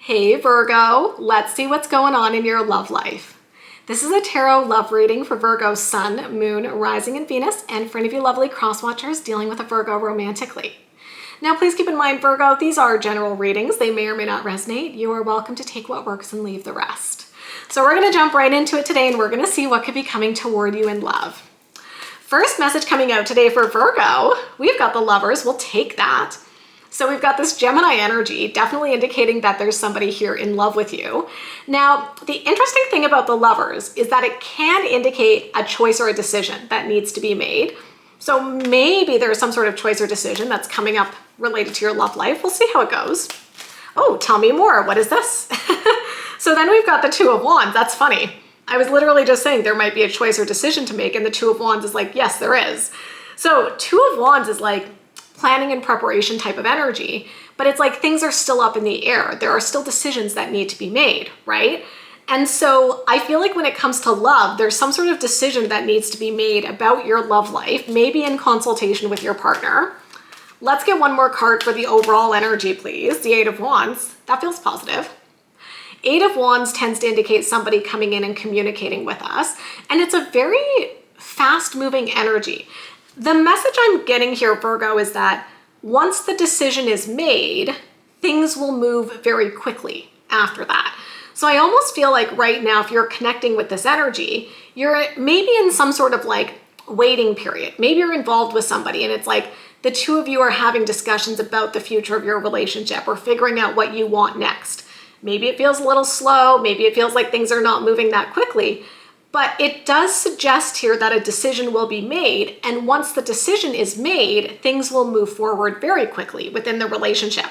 Hey Virgo, let's see what's going on in your love life. This is a tarot love reading for Virgo Sun, Moon, Rising, and Venus, and for any of you lovely cross-watchers dealing with a Virgo romantically. Now please keep in mind, Virgo, these are general readings. They may or may not resonate. You are welcome to take what works and leave the rest. So we're going to jump right into it today, and we're going to see what could be coming toward you in love. First message coming out today for Virgo, we've got the Lovers. We'll take that. So we've got this Gemini energy, definitely indicating that there's somebody here in love with you. Now, the interesting thing about the Lovers is that it can indicate a choice or a decision that needs to be made. So maybe there's some sort of choice or decision that's coming up related to your love life. We'll see how it goes. Oh, tell me more. What is this? So then we've got the Two of Wands. That's funny. I was literally just saying there might be a choice or decision to make, and the Two of Wands is like, yes, there is. So Two of Wands is like planning and preparation type of energy, but it's like things are still up in the air. There are still decisions that need to be made, right? And so I feel like when it comes to love, there's some sort of decision that needs to be made about your love life, maybe in consultation with your partner. Let's get one more card for the overall energy, please. The Eight of Wands. That feels positive. Eight of Wands tends to indicate somebody coming in and communicating with us, and it's a very fast-moving energy. The message I'm getting here, Virgo, is that once the decision is made, things will move very quickly after that. So I almost feel like right now, if you're connecting with this energy, you're maybe in some sort of like waiting period. Maybe you're involved with somebody and it's like the two of you are having discussions about the future of your relationship or figuring out what you want next. Maybe it feels a little slow. Maybe it feels like things are not moving that quickly. But it does suggest here that a decision will be made, and once the decision is made, things will move forward very quickly within the relationship.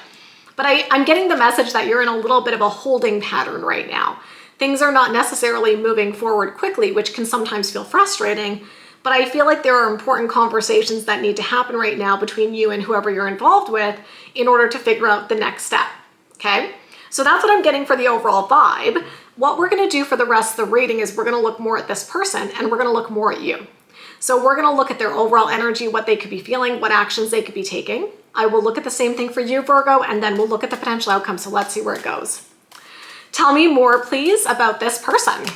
But I'm getting the message that you're in a little bit of a holding pattern right now. Things are not necessarily moving forward quickly, which can sometimes feel frustrating, but I feel like there are important conversations that need to happen right now between you and whoever you're involved with in order to figure out the next step, okay? So that's what I'm getting for the overall vibe. What we're going to do for the rest of the reading is we're going to look more at this person and we're going to look more at you. So we're going to look at their overall energy, what they could be feeling, what actions they could be taking. I will look at the same thing for you, Virgo, and then we'll look at the potential outcome. So let's see where it goes. Tell me more, please, about this person.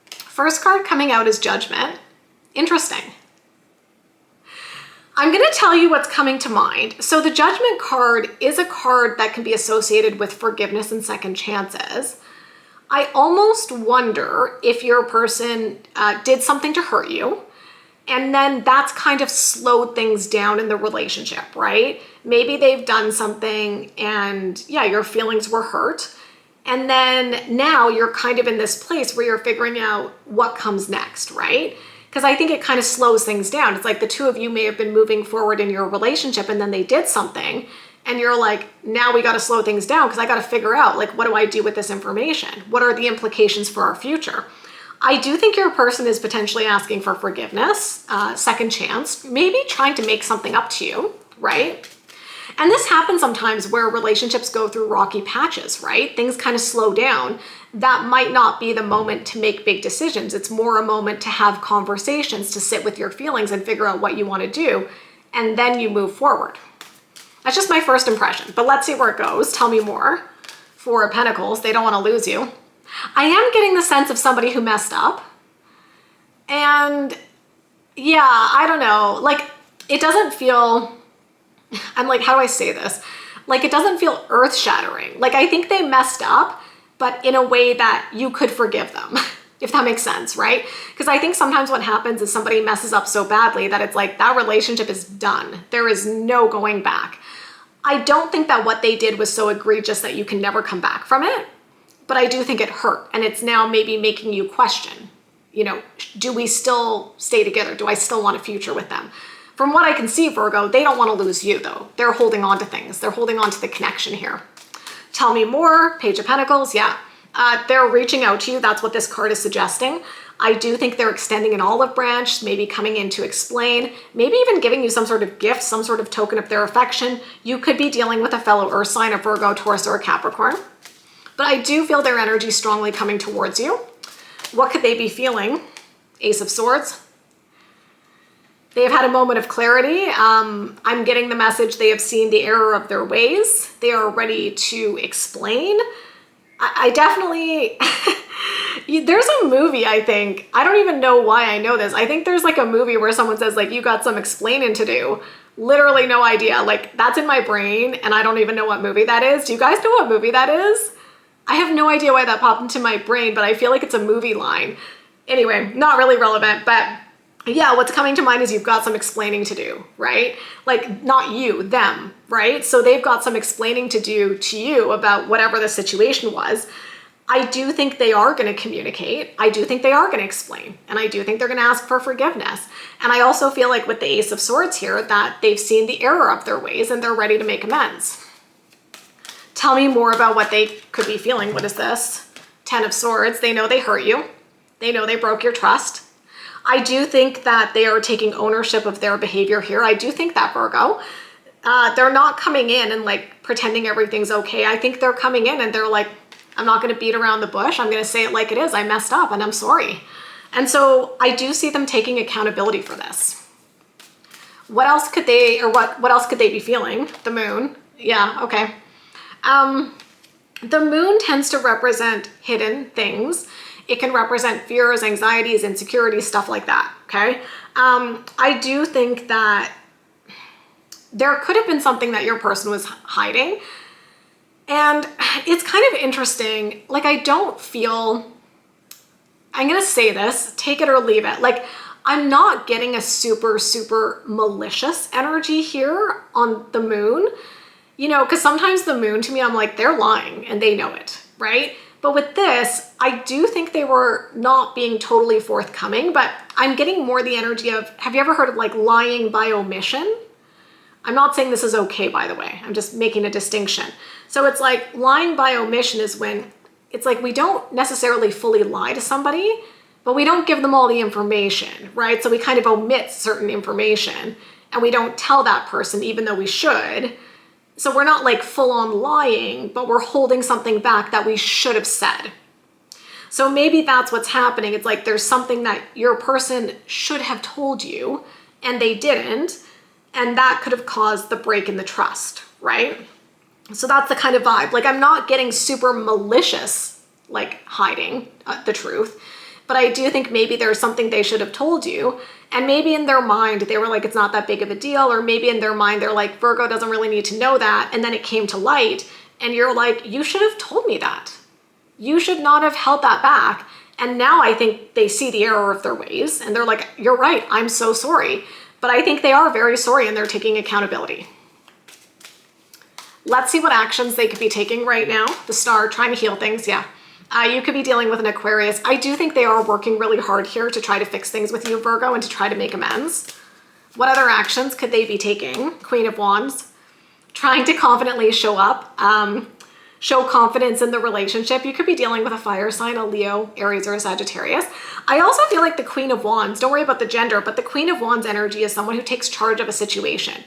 First card coming out is Judgment. Interesting. I'm going to tell you what's coming to mind. So the Judgment card is a card that can be associated with forgiveness and second chances. I almost wonder if your person did something to hurt you, and then that's kind of slowed things down in the relationship, right? Maybe they've done something and yeah, your feelings were hurt. And then now you're kind of in this place where you're figuring out what comes next, right? Because I think it kind of slows things down. It's like the two of you may have been moving forward in your relationship and then they did something. And you're like, now we got to slow things down because I got to figure out, like, what do I do with this information? What are the implications for our future? I do think your person is potentially asking for forgiveness, second chance, maybe trying to make something up to you, right? And this happens sometimes where relationships go through rocky patches, right? Things kind of slow down. That might not be the moment to make big decisions. It's more a moment to have conversations, to sit with your feelings and figure out what you want to do. And then you move forward. That's just my first impression, but let's see where it goes. Tell me more. Four of Pentacles, they don't want to lose you. I am getting the sense of somebody who messed up. And yeah, I don't know, like it doesn't feel, I'm like, how do I say this? Like it doesn't feel earth-shattering. Like I think they messed up, but in a way that you could forgive them, if that makes sense, right? Because I think sometimes what happens is somebody messes up so badly that it's like that relationship is done. There is no going back. I don't think that what they did was so egregious that you can never come back from it, but I do think it hurt. And it's now maybe making you question, you know, do we still stay together? Do I still want a future with them? From what I can see, Virgo, they don't want to lose you though. They're holding on to things. They're holding on to the connection here. Tell me more. Page of Pentacles. Yeah. They're reaching out to you. That's what this card is suggesting. I do think they're extending an olive branch, maybe coming in to explain, maybe even giving you some sort of gift, some sort of token of their affection. You could be dealing with a fellow earth sign, a Virgo, Taurus, or a Capricorn. But I do feel their energy strongly coming towards you. What could they be feeling? Ace of Swords. They have had a moment of clarity. I'm getting the message they have seen the error of their ways. They are ready to explain. I definitely, there's a movie, I think. I don't even know why I know this. I think there's like a movie where someone says like, you got some explaining to do. Literally no idea. Like that's in my brain and I don't even know what movie that is. Do you guys know what movie that is? I have no idea why that popped into my brain, but I feel like it's a movie line. Anyway, not really relevant, but yeah, what's coming to mind is you've got some explaining to do, right? Like not you, them, right? So they've got some explaining to do to you about whatever the situation was. I do think they are going to communicate. I do think they are going to explain. And I do think they're going to ask for forgiveness. And I also feel like with the Ace of Swords here that they've seen the error of their ways and they're ready to make amends. Tell me more about what they could be feeling. What is this? 10 of Swords. They know they hurt you. They know they broke your trust. I do think that they are taking ownership of their behavior here. I do think that, Virgo. They're not coming in and like pretending everything's okay. I think they're coming in and they're like, I'm not going to beat around the bush. I'm going to say it like it is. I messed up and I'm sorry. And so I do see them taking accountability for this. What else could they, or what else could they be feeling? The moon. Yeah, okay. The moon tends to represent hidden things. It can represent fears, anxieties, insecurities, stuff like that, okay? I do think that there could have been something that your person was hiding. And it's kind of interesting. Like, I don't feel, I'm going to say this, take it or leave it. Like, I'm not getting a super, super malicious energy here on the moon, you know, because sometimes the moon to me, I'm like, they're lying and they know it, right? But with this, I do think they were not being totally forthcoming, but I'm getting more the energy of, have you ever heard of like lying by omission? I'm not saying this is okay, by the way. I'm just making a distinction. So it's like lying by omission is when it's like we don't necessarily fully lie to somebody, but we don't give them all the information, right? So we kind of omit certain information and we don't tell that person even though we should. So we're not like full on lying, but we're holding something back that we should have said. So maybe that's what's happening. It's like there's something that your person should have told you and they didn't. And that could have caused the break in the trust, right? So that's the kind of vibe. Like I'm not getting super malicious, like hiding the truth, but I do think maybe there's something they should have told you. And maybe in their mind, they were like, it's not that big of a deal. Or maybe in their mind, they're like, Virgo doesn't really need to know that. And then it came to light and you're like, you should have told me that. You should not have held that back. And now I think they see the error of their ways and they're like, you're right, I'm so sorry. But I think they are very sorry and they're taking accountability. Let's see what actions they could be taking right now. The Star, trying to heal things, yeah. You could be dealing with an Aquarius. I do think they are working really hard here to try to fix things with you, Virgo, and to try to make amends. What other actions could they be taking? Queen of Wands, trying to confidently show up, show confidence in the relationship. You could be dealing with a fire sign, a Leo, Aries, or a Sagittarius. I also feel like the Queen of Wands, don't worry about the gender, but the Queen of Wands energy is someone who takes charge of a situation.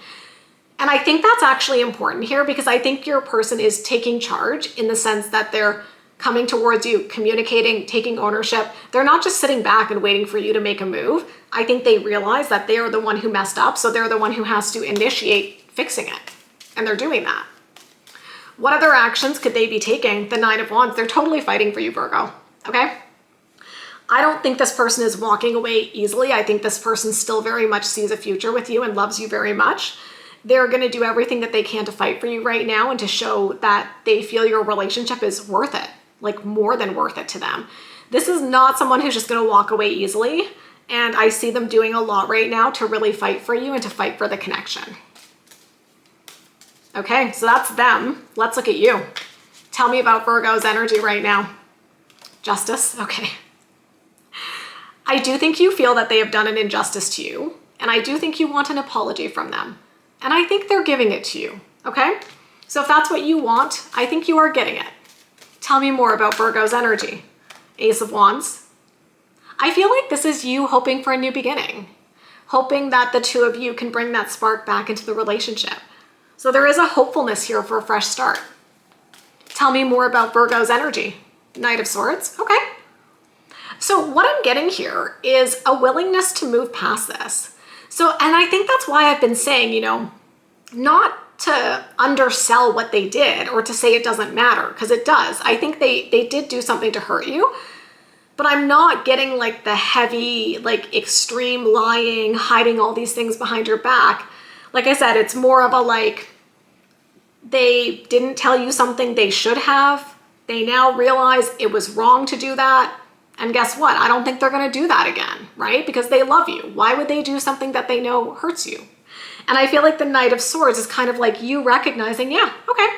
And I think that's actually important here because I think your person is taking charge in the sense that they're coming towards you, communicating, taking ownership. They're not just sitting back and waiting for you to make a move. I think they realize that they are the one who messed up, so they're the one who has to initiate fixing it. And they're doing that. What other actions could they be taking? The Nine of Wands, they're totally fighting for you, Virgo, okay? I don't think this person is walking away easily. I think this person still very much sees a future with you and loves you very much. They're going to do everything that they can to fight for you right now and to show that they feel your relationship is worth it, like more than worth it to them. This is not someone who's just going to walk away easily. And I see them doing a lot right now to really fight for you and to fight for the connection. Okay, so that's them. Let's look at you. Tell me about Virgo's energy right now. Justice, okay. I do think you feel that they have done an injustice to you. And I do think you want an apology from them. And I think they're giving it to you, okay? So if that's what you want, I think you are getting it. Tell me more about Virgo's energy. Ace of Wands. I feel like this is you hoping for a new beginning, hoping that the two of you can bring that spark back into the relationship. So there is a hopefulness here for a fresh start. Tell me more about Virgo's energy. Knight of Swords, okay. So what I'm getting here is a willingness to move past this. So, and I think that's why I've been saying, you know, not to undersell what they did or to say it doesn't matter, because it does. I think they did do something to hurt you, but I'm not getting like the heavy, like extreme lying, hiding all these things behind your back. Like I said, it's more of a like, they didn't tell you something they should have. They now realize it was wrong to do that. And guess what? I don't think they're going to do that again, right? Because they love you. Why would they do something that they know hurts you? And I feel like the Knight of Swords is kind of like you recognizing, yeah, okay,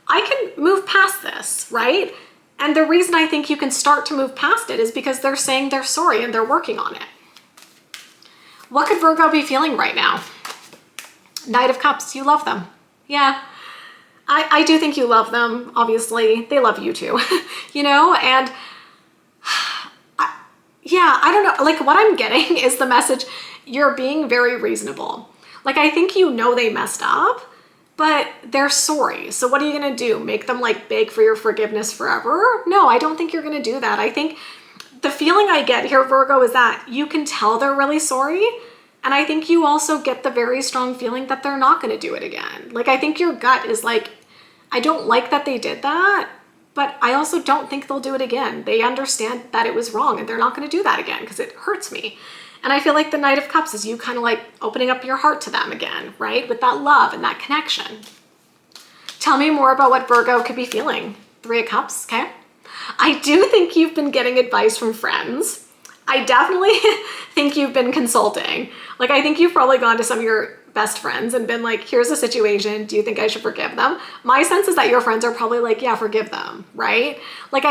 I can move past this, right? And the reason I think you can start to move past it is because they're saying they're sorry and they're working on it. What could Virgo be feeling right now? Knight of Cups, you love them. Yeah, I do think you love them. Obviously, they love you too, you know? And yeah, I don't know. Like what I'm getting is the message, you're being very reasonable. Like I think you know they messed up, but they're sorry. So what are you going to do? Make them like beg for your forgiveness forever? No, I don't think you're going to do that. I think the feeling I get here, Virgo, is that you can tell they're really sorry. And I think you also get the very strong feeling that they're not going to do it again. Like, I think your gut is like, I don't like that they did that, but I also don't think they'll do it again. They understand that it was wrong and they're not going to do that again because it hurts me. And I feel like the Knight of Cups is you kind of like opening up your heart to them again, right? With that love and that connection. Tell me more about what Virgo could be feeling. Three of Cups, okay? I do think you've been getting advice from friends. I definitely think you've been consulting. Like, I think you've probably gone to some of your best friends and been like, here's a situation. Do you think I should forgive them? My sense is that your friends are probably like, yeah, forgive them, right? Like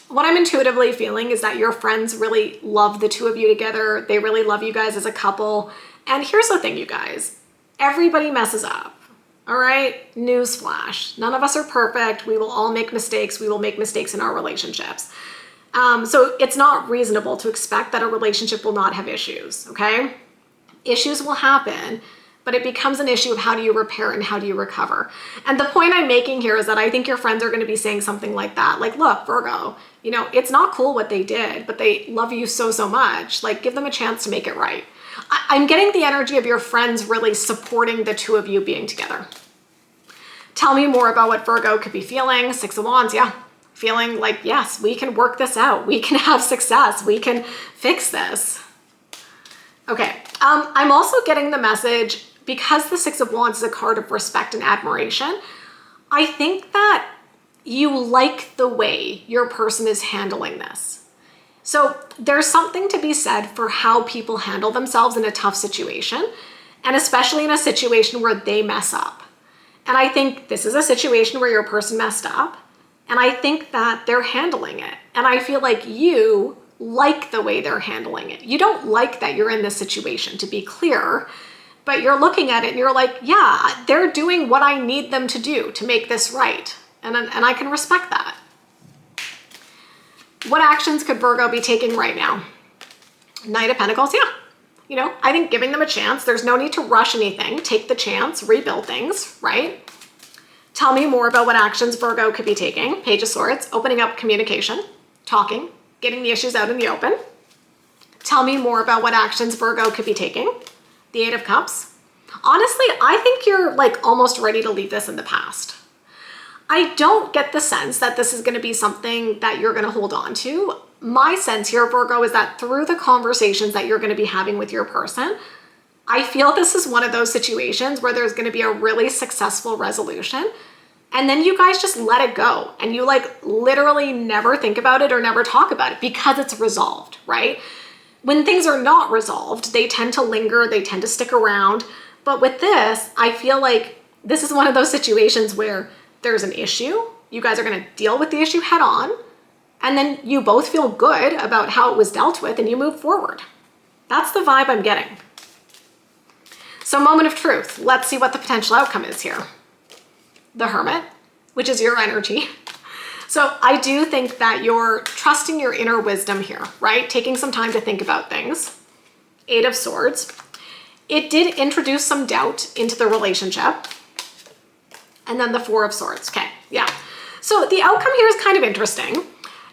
what I'm intuitively feeling is that your friends really love the two of you together. They really love you guys as a couple. And here's the thing, you guys, everybody messes up. All right, newsflash. None of us are perfect. We will all make mistakes. We will make mistakes in our relationships. So it's not reasonable to expect that a relationship will not have issues, okay? Issues will happen, but it becomes an issue of how do you repair and how do you recover. And the point I'm making here is that I think your friends are going to be saying something like that. Like, look, Virgo, you know, it's not cool what they did, but they love you so, so much. Like, give them a chance to make it right. I'm getting the energy of your friends really supporting the two of you being together. Tell me more about what Virgo could be feeling. Six of Wands, yeah. Feeling like, yes, we can work this out. We can have success. We can fix this. Okay, I'm also getting the message, because the Six of Wands is a card of respect and admiration, I think that you like the way your person is handling this. So there's something to be said for how people handle themselves in a tough situation, and especially in a situation where they mess up. And I think this is a situation where your person messed up, and I think that they're handling it. And I feel like you like the way they're handling it. You don't like that you're in this situation, to be clear, but you're looking at it and you're like, yeah, they're doing what I need them to do to make this right. And I can respect that. What actions could Virgo be taking right now? Knight of Pentacles, yeah. You know, I think giving them a chance. There's no need to rush anything. Take the chance, rebuild things, right? Tell me more about what actions Virgo could be taking. Page of Swords, opening up communication, talking, getting the issues out in the open. Tell me more about what actions Virgo could be taking. The Eight of Cups. Honestly, I think you're like almost ready to leave this in the past. I don't get the sense that this is going to be something that you're going to hold on to. My sense here, Virgo, is that through the conversations that you're going to be having with your person, I feel this is one of those situations where there's going to be a really successful resolution. And then you guys just let it go. And you like literally never think about it or never talk about it because it's resolved, right? When things are not resolved, they tend to linger, they tend to stick around. But with this, I feel like this is one of those situations where there's an issue. You guys are going to deal with the issue head on. And then you both feel good about how it was dealt with and you move forward. That's the vibe I'm getting. So moment of truth. Let's see what the potential outcome is here. The Hermit, which is your energy. So I do think that you're trusting your inner wisdom here, right? Taking some time to think about things. Eight of Swords. It did introduce some doubt into the relationship. And then the Four of Swords. Okay, yeah. So the outcome here is kind of interesting.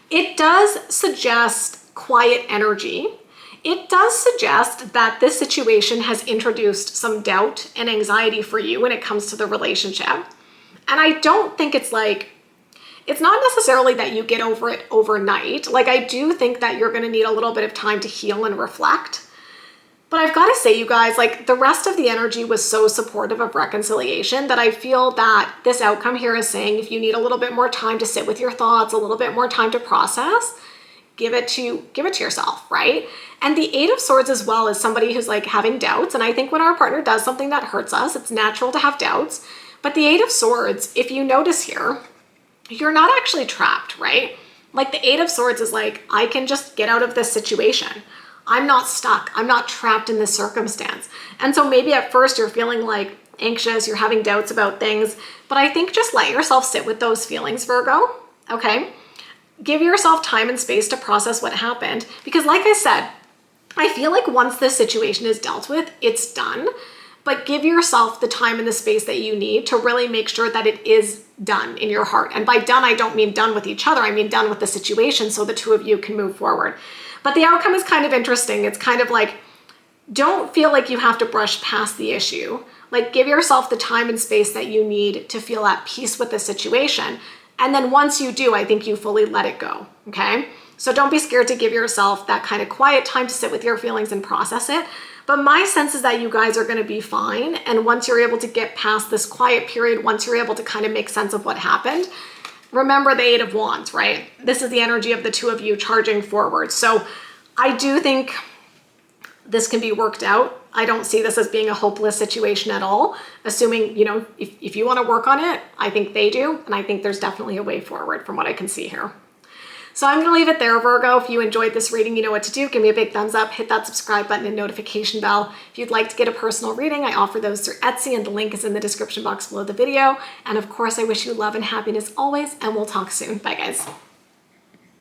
It does suggest quiet energy. it does suggest that this situation has introduced some doubt and anxiety for you when it comes to the relationship. And I don't think it's not necessarily that you get over it overnight. Like, I do think that you're going to need a little bit of time to heal and reflect. But I've got to say, you guys, like, the rest of the energy was so supportive of reconciliation that I feel that this outcome here is saying if you need a little bit more time to sit with your thoughts, a little bit more time to process, give it to yourself, right? And the Eight of Swords as well is somebody who's like having doubts. And I think when our partner does something that hurts us, it's natural to have doubts. But the Eight of Swords, if you notice here, you're not actually trapped, right? Like, the Eight of Swords is like, I can just get out of this situation. I'm not stuck. I'm not trapped in this circumstance. And so maybe at first you're feeling like anxious, you're having doubts about things, but I think just let yourself sit with those feelings, Virgo, okay? Give yourself time and space to process what happened, because like I said, I feel like once this situation is dealt with, it's done. But give yourself the time and the space that you need to really make sure that it is done in your heart. And by done, I don't mean done with each other. I mean done with the situation so the two of you can move forward. But the outcome is kind of interesting. It's kind of like, don't feel like you have to brush past the issue. Like, give yourself the time and space that you need to feel at peace with the situation. And then once you do, I think you fully let it go, okay? So don't be scared to give yourself that kind of quiet time to sit with your feelings and process it. But my sense is that you guys are going to be fine. And once you're able to get past this quiet period, once you're able to kind of make sense of what happened, remember the Eight of Wands, right? This is the energy of the two of you charging forward. So I do think this can be worked out. I don't see this as being a hopeless situation at all. Assuming, you know, if you want to work on it, I think they do. And I think there's definitely a way forward from what I can see here. So I'm going to leave it there, Virgo. If you enjoyed this reading, you know what to do. Give me a big thumbs up, hit that subscribe button and notification bell. If you'd like to get a personal reading, I offer those through Etsy, and the link is in the description box below the video. And of course, I wish you love and happiness always, and we'll talk soon. Bye, guys.